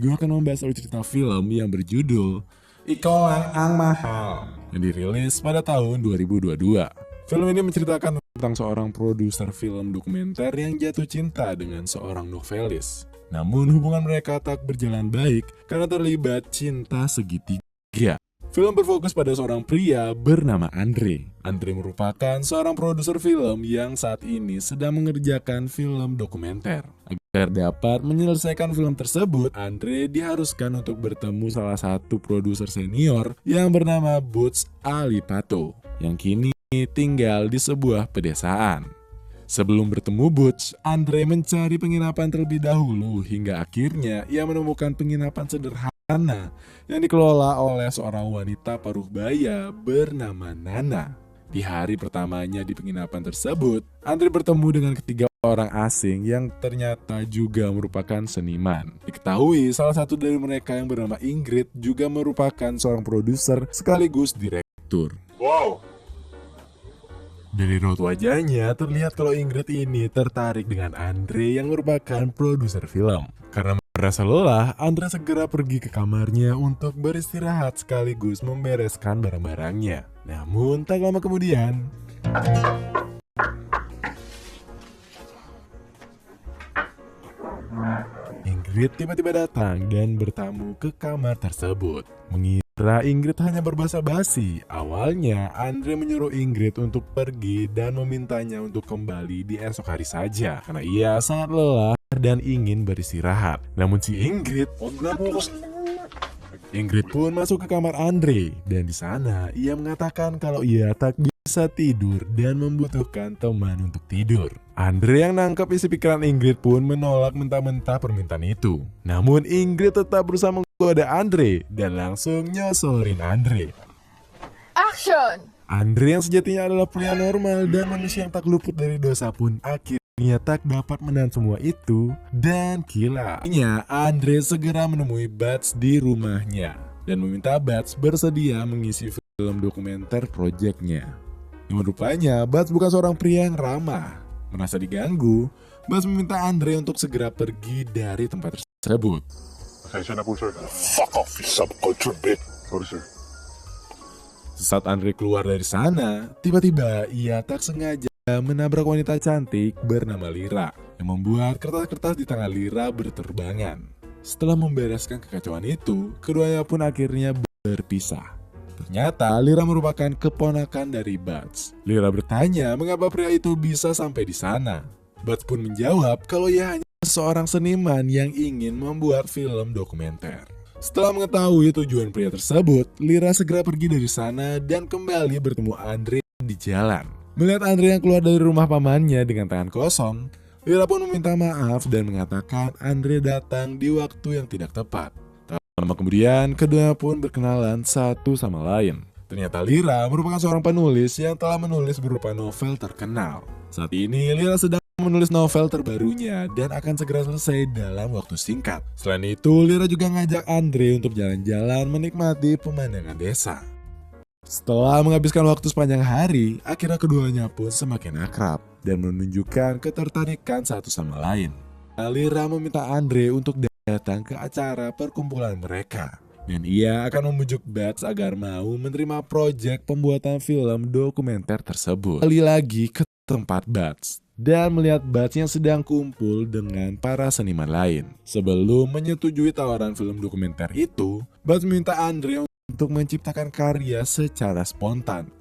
gue akan membahas alur cerita film yang berjudul Iko Lang Ang Mahal yang dirilis pada tahun 2022. Film ini menceritakan tentang seorang produser film dokumenter yang jatuh cinta dengan seorang novelis. Namun hubungan mereka tak berjalan baik karena terlibat cinta segitiga. Film berfokus pada seorang pria bernama Andre. Andre merupakan seorang produser film yang saat ini sedang mengerjakan film dokumenter. Agar dapat menyelesaikan film tersebut, Andre diharuskan untuk bertemu salah satu produser senior yang bernama Butch Alipato, yang kini tinggal di sebuah pedesaan. Sebelum bertemu Butch, Andre mencari penginapan terlebih dahulu hingga akhirnya ia menemukan penginapan sederhana yang dikelola oleh seorang wanita paruh baya bernama Nana. Di hari pertamanya di penginapan tersebut, Andre bertemu dengan ketiga orang asing yang ternyata juga merupakan seniman. Diketahui salah satu dari mereka yang bernama Ingrid juga merupakan seorang produser sekaligus direktur. Wow! Dari raut wajahnya terlihat kalau Ingrid ini tertarik dengan Andre yang merupakan produser film. Karena merasa lelah, Andre segera pergi ke kamarnya untuk beristirahat sekaligus membereskan barang-barangnya. Namun tak lama kemudian, Ingrid tiba-tiba datang dan bertamu ke kamar tersebut. Mengira Ingrid hanya berbahasa basi. Awalnya Andre menyuruh Ingrid untuk pergi dan memintanya untuk kembali di esok hari saja karena ia sangat lelah dan ingin beristirahat. Namun si Ingrid pun masuk ke kamar Andre dan di sana ia mengatakan kalau ia tak bisa tidur dan membutuhkan teman untuk tidur. Andre yang nangkep isi pikiran Ingrid pun menolak mentah-mentah permintaan itu. Namun Ingrid tetap berusaha menggoda Andre dan langsung nyosorin Andre. Action! Andre yang sejatinya adalah pria normal dan manusia yang tak luput dari dosa pun akhirnya tak dapat menahan semua itu dan kilanya Andre segera menemui Butch di rumahnya dan meminta Butch bersedia mengisi film dokumenter proyeknya. Namun rupanya Butch bukan seorang pria yang ramah. Merasa diganggu, Butch meminta Andre untuk segera pergi dari tempat tersebut. Pasensya na po, sir. Fuck off, you subculture bit. Sorry, sir. Saat Andre keluar dari sana, tiba-tiba ia tak sengaja menabrak wanita cantik bernama Lira yang membuat kertas-kertas di tangan Lira berterbangan. Setelah membereskan kekacauan itu, keduanya pun akhirnya berpisah. Ternyata Lira merupakan keponakan dari Butch. Lira bertanya mengapa pria itu bisa sampai di sana. Butch pun menjawab kalau ia hanya seorang seniman yang ingin membuat film dokumenter. Setelah mengetahui tujuan pria tersebut, Lira segera pergi dari sana dan kembali bertemu Andre di jalan. Melihat Andre yang keluar dari rumah pamannya dengan tangan kosong, Lira pun meminta maaf dan mengatakan Andre datang di waktu yang tidak tepat. Tak lama kemudian, keduanya pun berkenalan satu sama lain. Ternyata Lira merupakan seorang penulis yang telah menulis beberapa novel terkenal. Saat ini Lira sedang menulis novel terbarunya dan akan segera selesai dalam waktu singkat. Selain itu, Lira juga ngajak Andre untuk jalan-jalan menikmati pemandangan desa. Setelah menghabiskan waktu sepanjang hari, akhirnya keduanya pun semakin akrab dan menunjukkan ketertarikan satu sama lain. Lira meminta Andre untuk datang ke acara perkumpulan mereka. Dan ia akan membujuk Butch agar mau menerima proyek pembuatan film dokumenter tersebut. Kali lagi ke tempat Butch dan melihat Butch yang sedang kumpul dengan para seniman lain. Sebelum menyetujui tawaran film dokumenter itu, Butch meminta Andre untuk menciptakan karya secara spontan.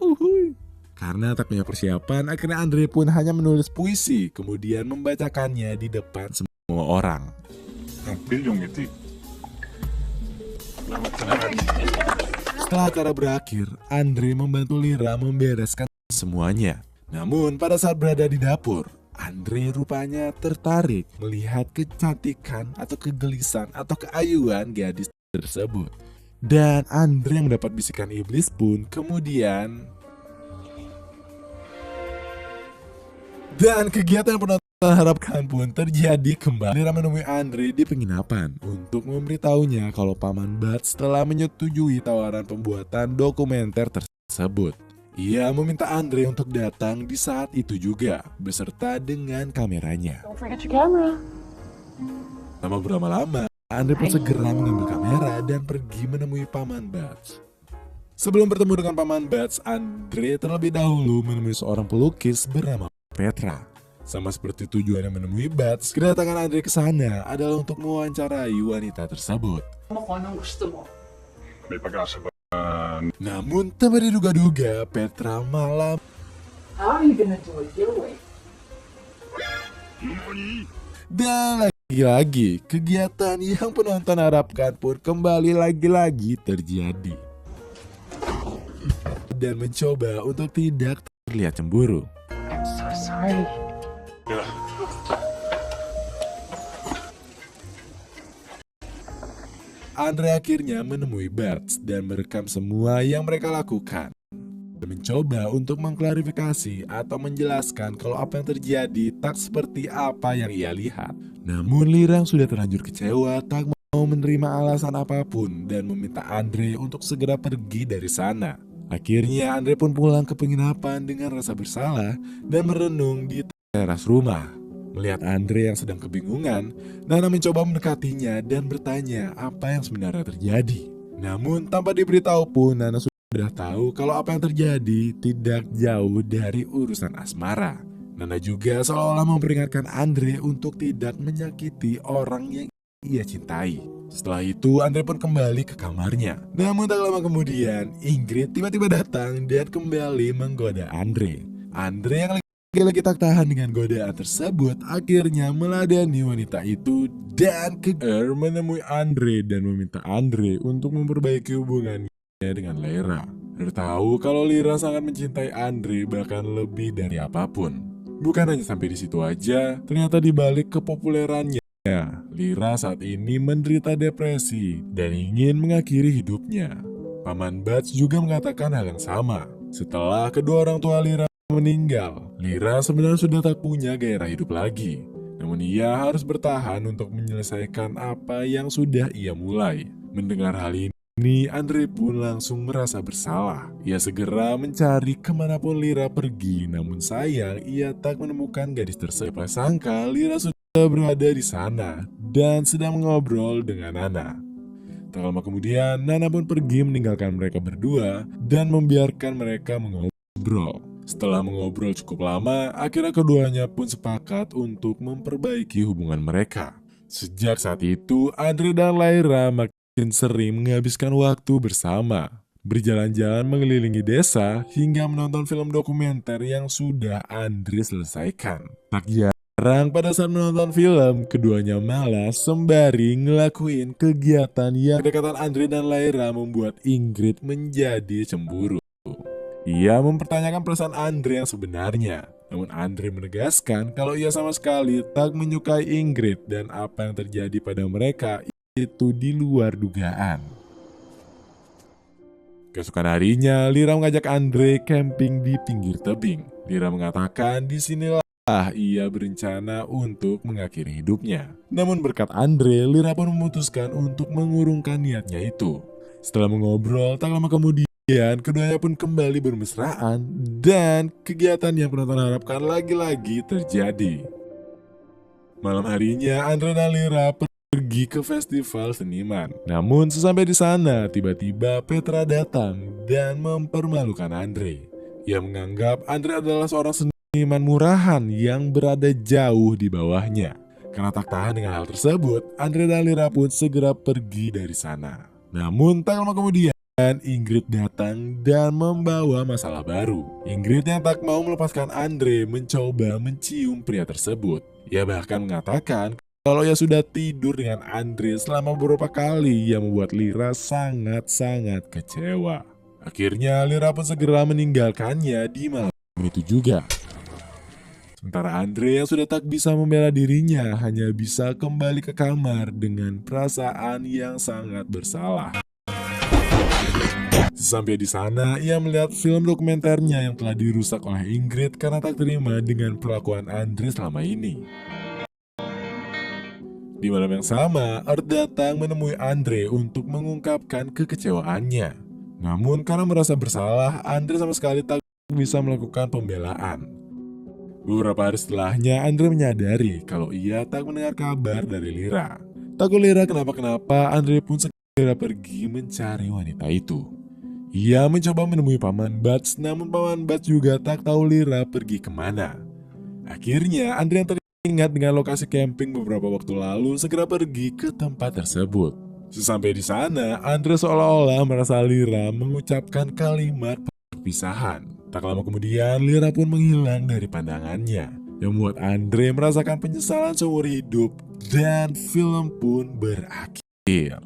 Karena tak punya persiapan, akhirnya Andre pun hanya menulis puisi, kemudian membacakannya di depan semua orang. Ang bilyong iti. Setelah acara berakhir, Andre membantu Lira membereskan semuanya. Namun pada saat berada di dapur, Andre rupanya tertarik melihat kecantikan atau kegelisahan atau keayuan gadis tersebut. Dan Andre yang mendapat bisikan iblis pun kemudian. Dan kegiatan penonton harapkan pun terjadi kembali. Lira menemui Andre di penginapan untuk memberitahunya kalau paman Butch telah menyetujui tawaran pembuatan dokumenter tersebut. Ia meminta Andre untuk datang di saat itu juga, beserta dengan kameranya. Don't forget your camera. Lama berlama-lama, Andre pun segera mengambil kamera dan pergi menemui Paman Bats. Sebelum bertemu dengan Paman Bats, Andre terlebih dahulu menemui seorang pelukis bernama Petra. Sama seperti tujuannya menemui Bats, kedatangan Andre ke sana adalah untuk mewawancarai wanita tersebut. May pag-asa ba? Namun tanpa diduga-duga, Petra malah How are you gonna do it your way? dan lagi-lagi kegiatan yang penonton harapkan pun kembali lagi-lagi terjadi dan mencoba untuk tidak terlihat cemburu. I'm so sorry. Andre akhirnya menemui Bats dan merekam semua yang mereka lakukan. Dan mencoba untuk mengklarifikasi atau menjelaskan kalau apa yang terjadi tak seperti apa yang ia lihat. Namun Lirang sudah terlanjur kecewa, tak mau menerima alasan apapun dan meminta Andre untuk segera pergi dari sana. Akhirnya Andre pun pulang ke penginapan dengan rasa bersalah dan merenung di teras rumah. Melihat Andre yang sedang kebingungan, Nana mencoba mendekatinya dan bertanya apa yang sebenarnya terjadi. Namun tanpa diberitahu pun Nana sudah tahu kalau apa yang terjadi tidak jauh dari urusan asmara. Nana juga seolah-olah memperingatkan Andre untuk tidak menyakiti orang yang ia cintai. Setelah itu Andre pun kembali ke kamarnya. Namun tak lama kemudian Ingrid tiba-tiba datang dan kembali menggoda Andre. Andre yang lagi tak tahan dengan godaan tersebut akhirnya meladani wanita itu dan menemui Andre dan meminta Andre untuk memperbaiki hubungannya dengan Lyra. Andre tahu kalau Lyra sangat mencintai Andre bahkan lebih dari apapun. Bukan hanya sampai di situ aja, ternyata di balik kepopulerannya, Lyra saat ini menderita depresi dan ingin mengakhiri hidupnya. Paman Bats juga mengatakan hal yang sama. Setelah kedua orang tua Lyra meninggal, Lyra sebenarnya sudah tak punya gairah hidup lagi. Namun ia harus bertahan untuk menyelesaikan apa yang sudah ia mulai. Mendengar hal ini, Andre pun langsung merasa bersalah. Ia segera mencari kemanapun Lyra pergi, namun sayang ia tak menemukan gadis tersebut. Sangka Lyra sudah berada di sana dan sedang mengobrol dengan Nana. Tak lama kemudian, Nana pun pergi meninggalkan mereka berdua dan membiarkan mereka mengobrol. Setelah mengobrol cukup lama, akhirnya keduanya pun sepakat untuk memperbaiki hubungan mereka. Sejak saat itu, Andre dan Lyra makin sering menghabiskan waktu bersama, berjalan-jalan mengelilingi desa hingga menonton film dokumenter yang sudah Andre selesaikan. Tak jarang pada saat menonton film, keduanya malah sembari ngelakuin kegiatan yang kedekatan Andre dan Lyra membuat Ingrid menjadi cemburu. Ia mempertanyakan perasaan Andre yang sebenarnya. Namun Andre menegaskan kalau ia sama sekali tak menyukai Ingrid dan apa yang terjadi pada mereka itu di luar dugaan. Keesokan harinya, Lyra mengajak Andre camping di pinggir tebing. Lyra mengatakan disinilah ia berencana untuk mengakhiri hidupnya. Namun berkat Andre, Lyra pun memutuskan untuk mengurungkan niatnya itu. Setelah mengobrol, tak lama kemudian keduanya pun kembali bermesraan dan kegiatan yang penonton harapkan lagi-lagi terjadi. Malam harinya, Andre dan Lyra pergi ke festival seniman. Namun sesampai di sana, tiba-tiba Petra datang dan mempermalukan Andre. Ia menganggap Andre adalah seorang seniman murahan yang berada jauh di bawahnya. Karena tak tahan dengan hal tersebut, Andre dan Lyra pun segera pergi dari sana. Namun tak lama kemudian, Ingrid datang dan membawa masalah baru. Ingrid yang tak mau melepaskan Andre mencoba mencium pria tersebut. Ia bahkan mengatakan kalau ia sudah tidur dengan Andre selama beberapa kali yang membuat Lyra sangat-sangat kecewa. Akhirnya Lyra pun segera meninggalkannya di malam itu juga. Sementara Andre yang sudah tak bisa membela dirinya hanya bisa kembali ke kamar dengan perasaan yang sangat bersalah. Sampai di sana, ia melihat film dokumenternya yang telah dirusak oleh Ingrid karena tak terima dengan perlakuan Andre selama ini. Di malam yang sama, Art datang menemui Andre untuk mengungkapkan kekecewaannya. Namun karena merasa bersalah, Andre sama sekali tak bisa melakukan pembelaan. Beberapa hari setelahnya, Andre menyadari kalau ia tak mendengar kabar dari Lyra. Takut Lira kenapa-kenapa, Andre pun segera pergi mencari wanita itu. Ia mencoba menemui Paman Bats, namun Paman Bats juga tak tahu Lira pergi kemana. Akhirnya, Andre yang teringat dengan lokasi camping beberapa waktu lalu segera pergi ke tempat tersebut. Sesampai di sana, Andre seolah-olah merasa Lira mengucapkan kalimat perpisahan. Tak lama kemudian, Lira pun menghilang dari pandangannya, yang membuat Andre merasakan penyesalan seumur hidup dan film pun berakhir.